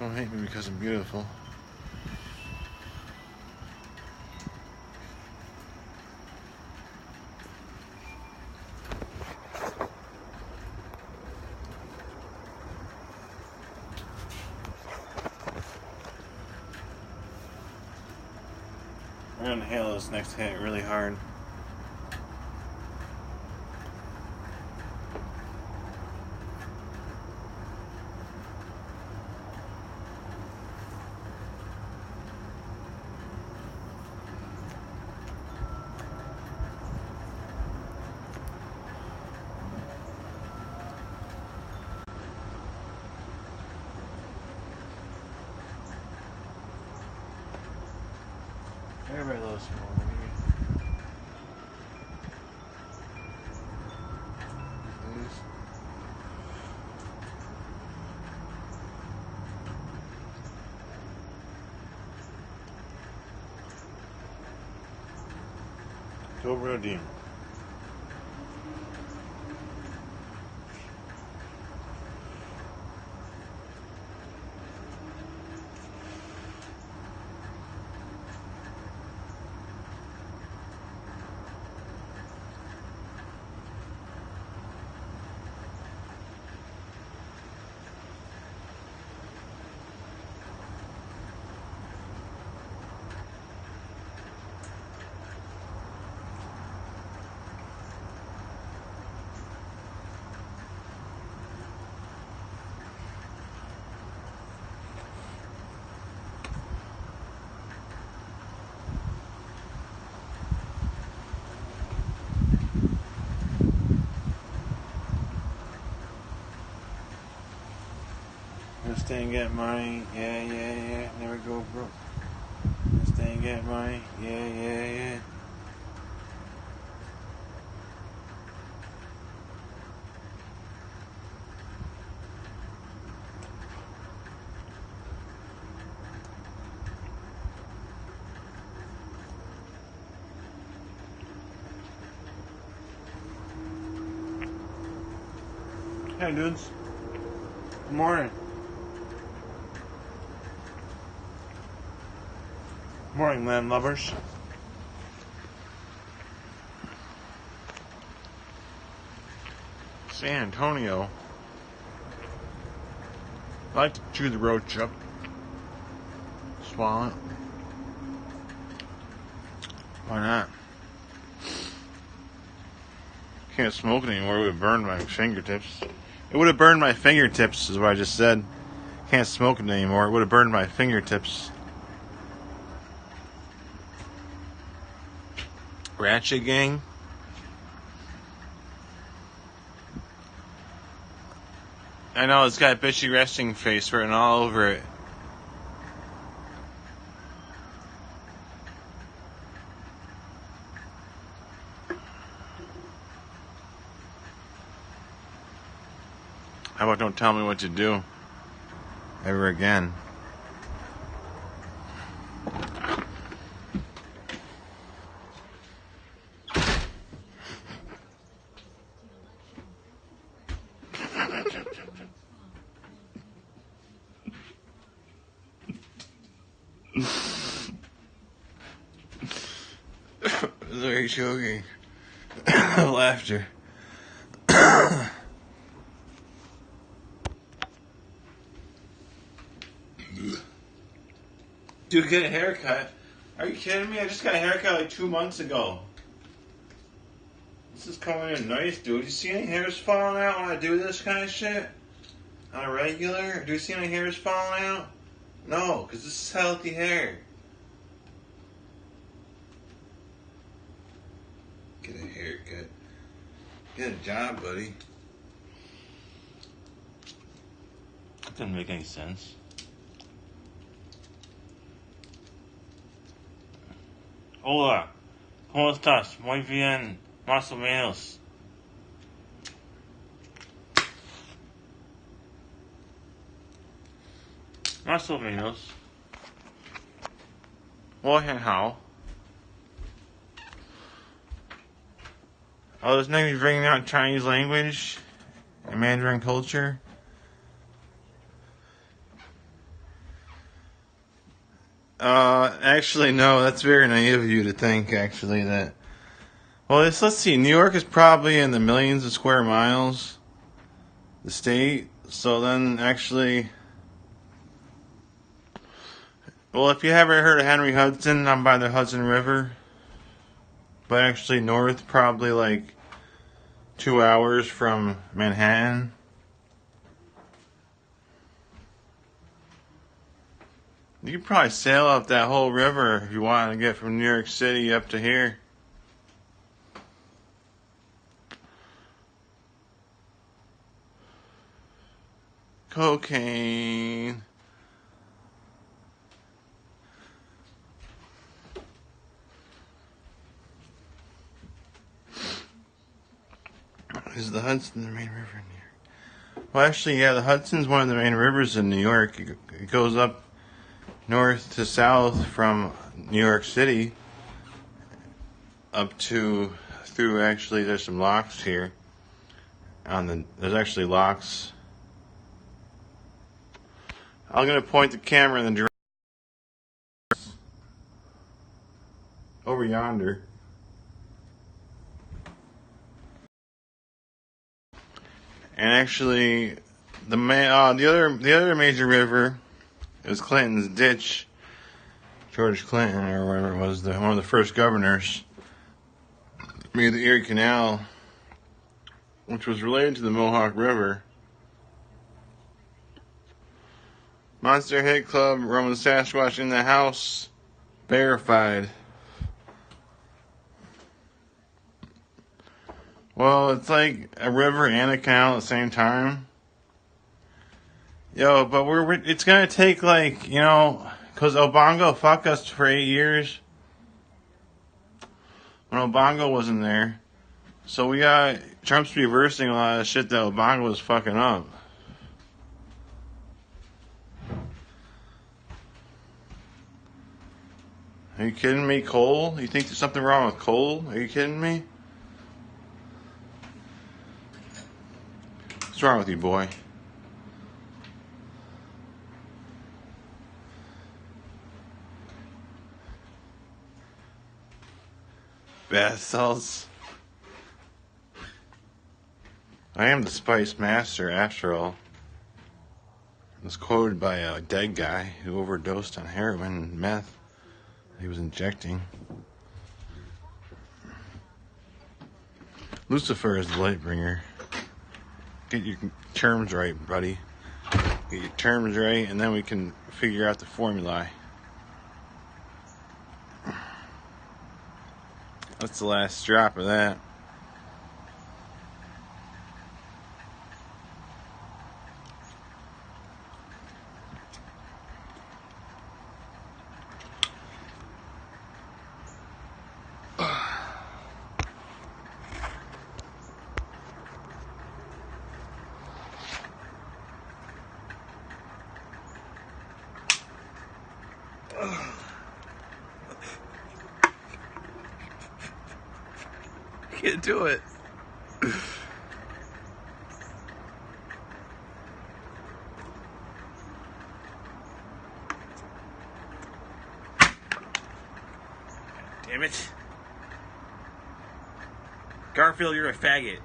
Don't hate me because I'm beautiful. I'm gonna inhale this next hit really hard. Everybody loves small. Cobra Demon. Stay and get money, yeah, never go broke. Stay and get money, yeah. Hey dudes, good morning. Morning, land lovers. San Antonio. I like to chew the roach up. Swallow it. Why not? Can't smoke it anymore. It would have burned my fingertips. It would have burned my fingertips, is what I just said. Can't smoke it anymore. It would have burned my fingertips. Ratchet gang. I know, it's got bitchy resting face written all over it. How about don't tell me what to do ever again? Very choking. Laughter. Dude, get a haircut. Are you kidding me? I just got a haircut like 2 months ago. This is coming in nice, dude. You see any hairs falling out when I do this kind of shit? On a regular? Do you see any hairs falling out? No, because this is healthy hair. Get a haircut. Get a job, buddy. That doesn't make any sense. Hola, ¿cómo estás? Muy bien, más o menos. Más o menos. 我很好. Oh, this nigga bringing out Chinese language and Mandarin culture. Actually, no, that's very naive of you to think, actually, that. Well, let's see. New York is probably in the millions of square miles, the state. So then, actually. Well, if you haven't heard of Henry Hudson, I'm by the Hudson River. But actually, north, probably like 2 hours from Manhattan. You could probably sail up that whole river if you wanted to get from New York City up to here. Cocaine. Is the Hudson the main river in New York? Well, actually, yeah, the Hudson's one of the main rivers in New York. It goes up north to south from New York City up to through. Actually, there's some locks here. There's actually locks. I'm gonna point the camera in the direction over yonder. And actually, the other major river is Clinton's Ditch. George Clinton, or whatever it was, one of the first governors, made the Erie Canal, which was related to the Mohawk River. Monster Hit Club, Roman Sasquatch in the house, verified. Well, it's like a river and a canal at the same time. Yo, but it's gonna take like, cause Obongo fucked us for 8 years. When Obongo wasn't there. So Trump's reversing a lot of shit that Obongo was fucking up. Are you kidding me? Coal? You think there's something wrong with coal? Are you kidding me? What's wrong with you, boy? Bath salts. I am the spice master, after all. I was quoted by a dead guy who overdosed on heroin and meth he was injecting. Lucifer is the light bringer. Get your terms right, buddy. Get your terms right, and then we can figure out the formulae. That's the last drop of that. Can't do it. Damn it. Garfield, you're a faggot.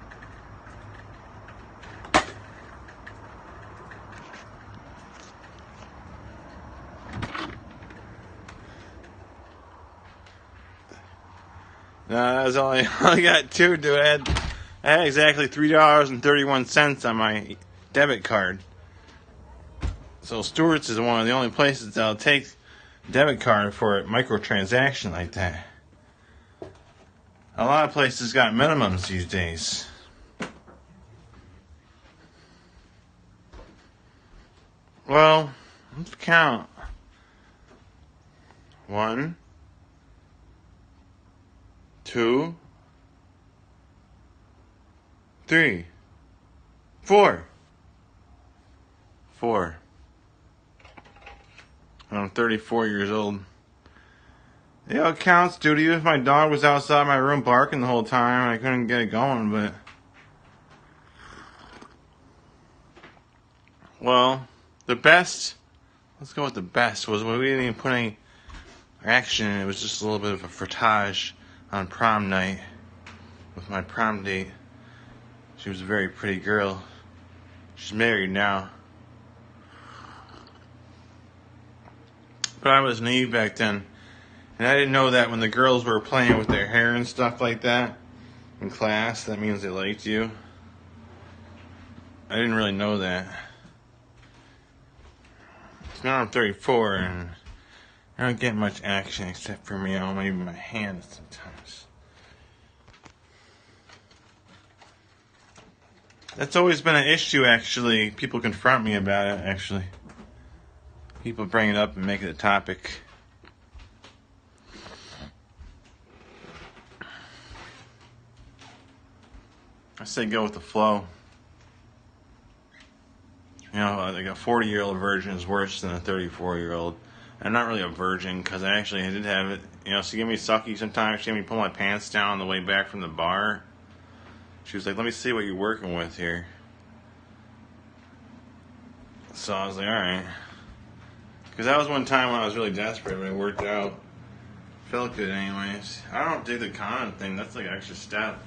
No, that was I only got two, dude. I had exactly $3.31 on my debit card. So Stewart's is one of the only places that'll take debit card for a microtransaction like that. A lot of places got minimums these days. Well, let's count. 1, 2, 3, 4. 4. I'm 34 years old. Yeah, it counts, dude. Even if my dog was outside my room barking the whole time, I couldn't get it going, but... Well, the best... Let's go with the best, was when we didn't even put any action. It was just a little bit of a frottage on prom night with my prom date. She was a very pretty girl. She's married now. But I was naive back then. And I didn't know that when the girls were playing with their hair and stuff like that in class, that means they liked you. I didn't really know that. So now I'm 34 and I don't get much action except for maybe my hands sometimes. That's always been an issue, actually. People confront me about it, actually. People bring it up and make it a topic. I say go with the flow. You know, like a 40-year-old virgin is worse than a 34-year-old. I'm not really a virgin because I did have it. You know, she gave me sucky sometimes. She made me pull my pants down on the way back from the bar. She was like, let me see what you're working with here. So I was like, alright. Because that was one time when I was really desperate, but it worked out. Felt good anyways. I don't do the condom thing. That's like an extra step.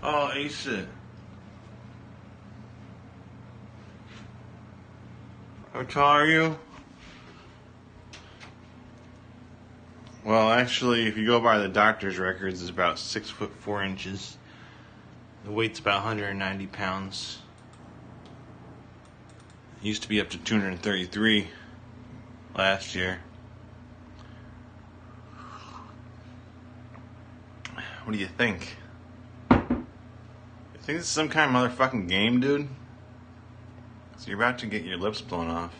Oh, ace it. How tall are you? Well, actually, if you go by the doctor's records, it's about 6'4". The weight's about 190 pounds. It used to be up to 233 last year. What do you think? You think this is some kind of motherfucking game, dude? So you're about to get your lips blown off.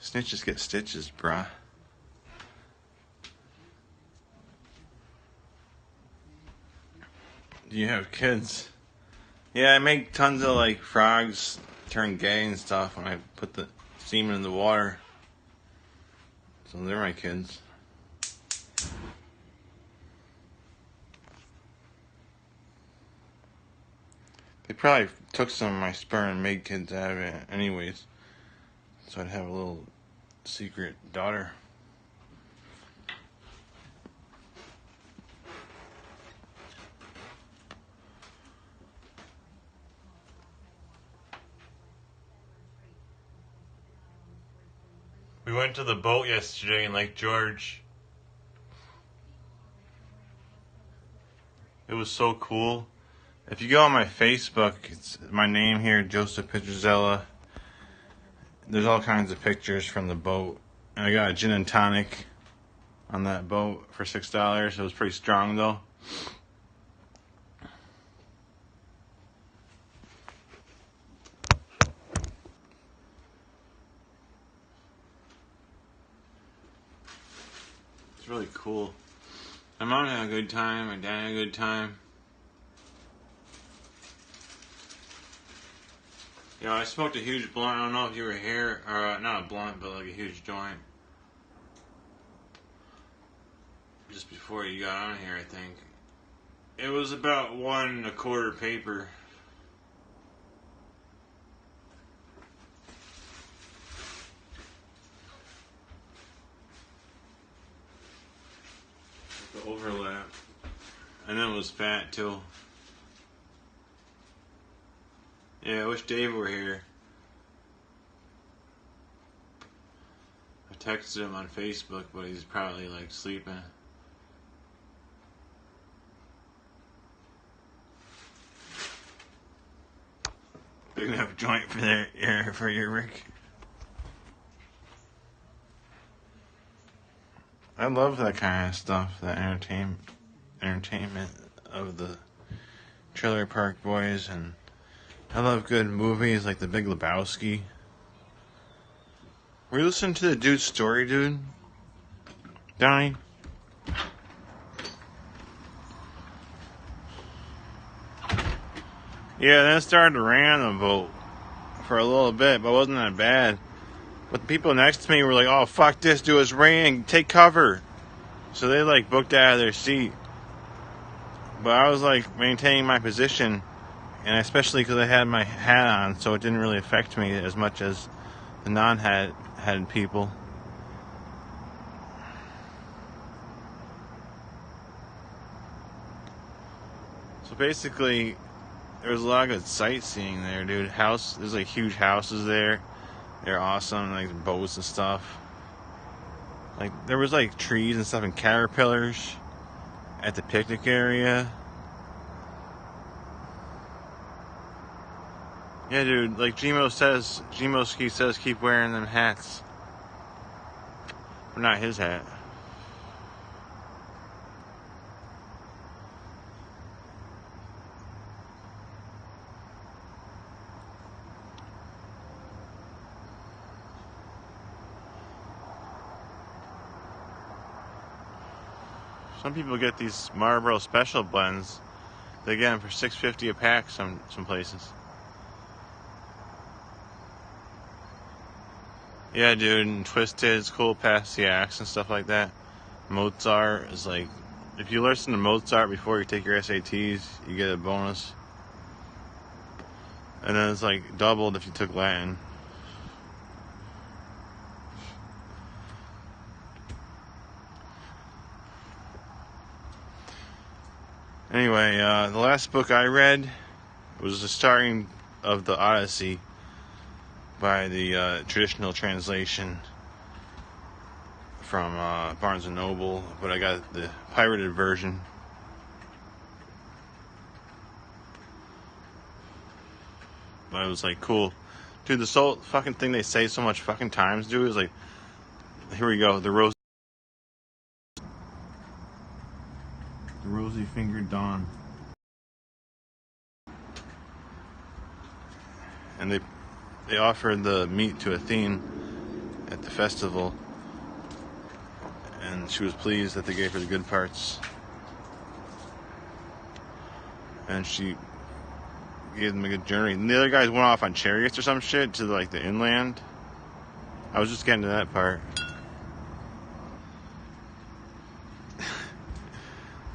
Snitches get stitches, bruh. Do you have kids? Yeah, I make tons of like frogs turn gay and stuff when I put the semen in the water. So they're my kids. They probably took some of my sperm and made kids out of it anyways. So I'd have a little secret daughter. We went to the boat yesterday in Lake George. It was so cool. If you go on my Facebook, it's my name here, Joseph Pietruzella. There's all kinds of pictures from the boat. And I got a gin and tonic on that boat for $6. It was pretty strong though. It's really cool. My mom had a good time, my dad had a good time. You know, I smoked a huge blunt. I don't know if you were here, or not a blunt, but like a huge joint. Just before you got on here, I think. It was about 1 1/4 paper. The overlap. And then it was fat too. Yeah, I wish Dave were here. I texted him on Facebook, but he's probably like sleeping. Big enough joint for your Rick. I love that kind of stuff, that entertainment of the Trailer Park Boys, and I love good movies like The Big Lebowski. Were you listening to the dude's story, dude? Donnie? Yeah, then it started to rain on the boat for a little bit, but it wasn't that bad. But the people next to me were like, "Oh fuck this, dude! It's raining. Take cover." So they like booked out of their seat. But I was like maintaining my position, and especially because I had my hat on, so it didn't really affect me as much as the non-hat had people. So basically, there was a lot of good sightseeing there, dude. There's like huge houses there. They're awesome, like boats and stuff. Like there was like trees and stuff and caterpillars at the picnic area. Yeah, dude. Like Gmoski says, keep wearing them hats. But not his hat. Some people get these Marlboro Special blends. They get them for $6.50 a pack. Some places. Yeah, dude. And Twisted's cool, past the axe and stuff like that. Mozart is like, if you listen to Mozart before you take your SATs, you get a bonus. And then it's like doubled if you took Latin. Anyway, the last book I read was the starting of the Odyssey by the traditional translation from Barnes & Noble, but I got the pirated version. But it was like cool. Dude, this whole fucking thing they say so much fucking times, dude, is like, here we go, the rosy fingered dawn. And they offered the meat to Athene at the festival, and she was pleased that they gave her the good parts. And she gave them a good journey. And the other guys went off on chariots or some shit to like the inland. I was just getting to that part.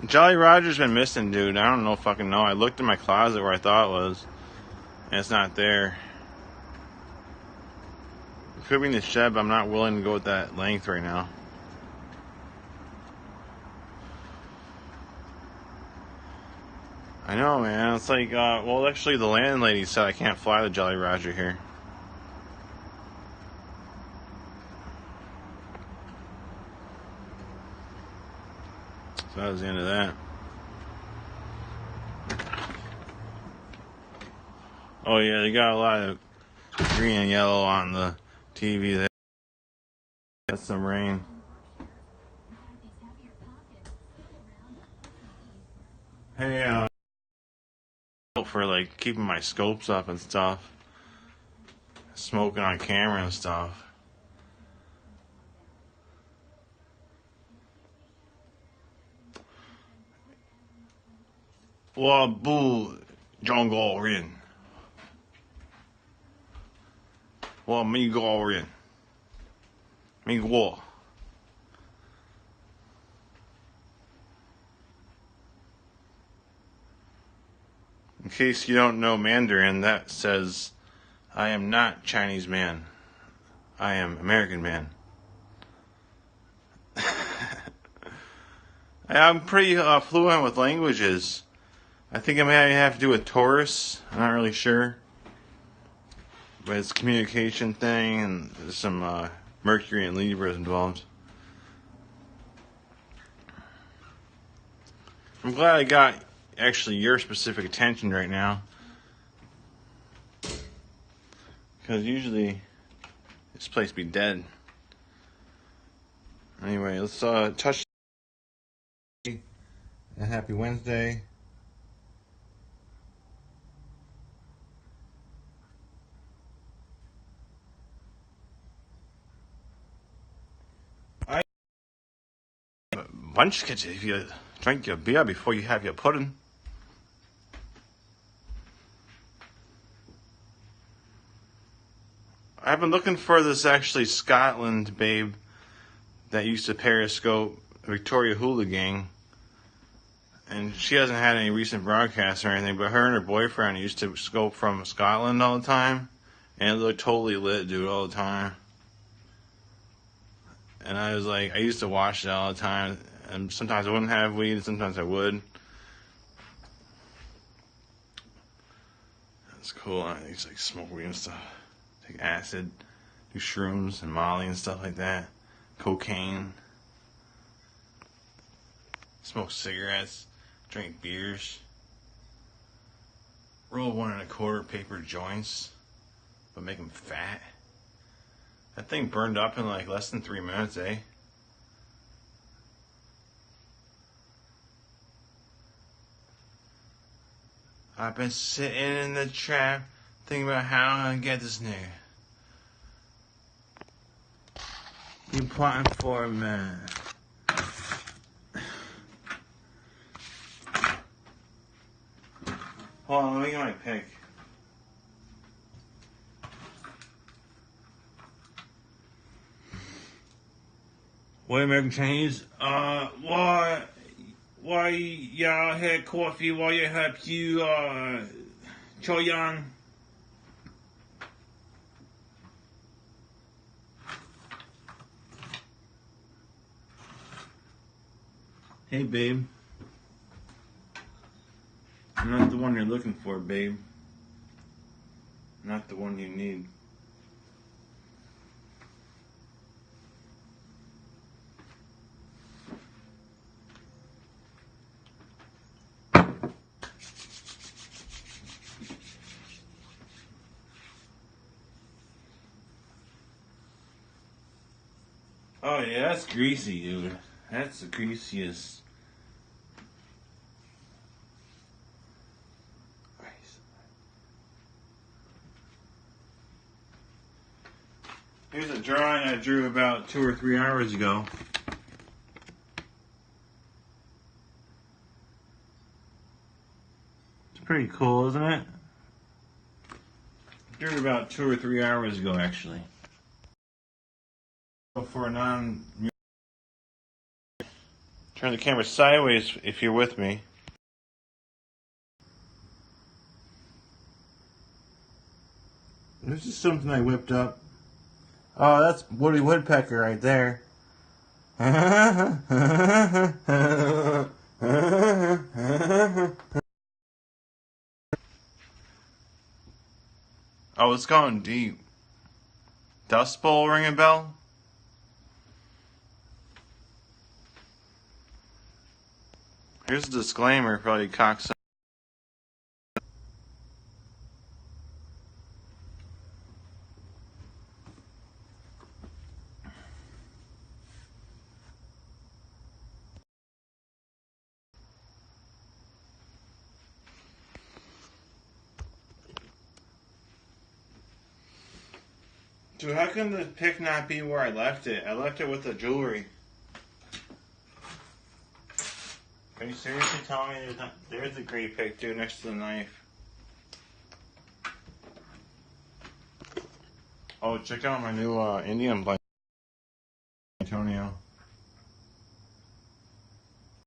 Jolly Roger's been missing, dude. I don't know, fucking know. I looked in my closet where I thought it was, and it's not there. It could be in the shed, but I'm not willing to go with that length right now. I know, man. It's like, well, actually, the landlady said I can't fly the Jolly Roger here. So that was the end of that. Oh, yeah, they got a lot of green and yellow on the TV there. Got some rain. Hey, for like keeping my scopes up and stuff, smoking on camera and stuff. Well, boo, John Gorin. Well, me Gorin. Me go. In case you don't know Mandarin, that says, I am not Chinese man. I am American man. I'm pretty fluent with languages. I think it may have to do with Taurus. I'm not really sure. But it's a communication thing, and there's some Mercury and Libra involved. I'm glad I got actually your specific attention right now. Because usually this place be dead. Anyway, let's touch. A happy Wednesday. Lunch kitchen if you drink your beer before you have your pudding. I I've been looking for this actually Scotland babe that used to Periscope Victoria Hula Gang. And she hasn't had any recent broadcasts or anything, but her and her boyfriend used to scope from Scotland all the time. And it looked totally lit, dude, all the time. And I was like, I used to watch it all the time. And sometimes I wouldn't have weed, sometimes I would. It's cool. I used to like smoke weed and stuff. Take acid, do shrooms and Molly and stuff like that. Cocaine. Smoke cigarettes. Drink beers. Roll 1 1/4 paper joints. But make them fat. That thing burned up in like less than 3 minutes, eh? I've been sitting in the trap, thinking about how I'm gonna get this nigga. You plotting for a man. Hold on, let me get my pick. What, American Chinese? Why y'all had coffee while you had you, Cho Yang? Hey, babe. I'm not the one you're looking for, babe. Not the one you need. Oh yeah, that's greasy, dude. That's the greasiest. Here's a drawing I drew about 2 or 3 hours ago. It's pretty cool, isn't it? I drew it about 2 or 3 hours ago, actually. For a turn the camera sideways if you're with me. This is something I whipped up. Oh, that's Woody Woodpecker right there. Oh, it's going deep. Dust Bowl ring a bell? Here's a disclaimer for all you cocksuckers. Dude, how can the pick not be where I left it? I left it with the jewelry. Are you seriously telling me there's not? There's the great pick, dude, next to the knife. Oh, check out my new Indian blanket, Antonio.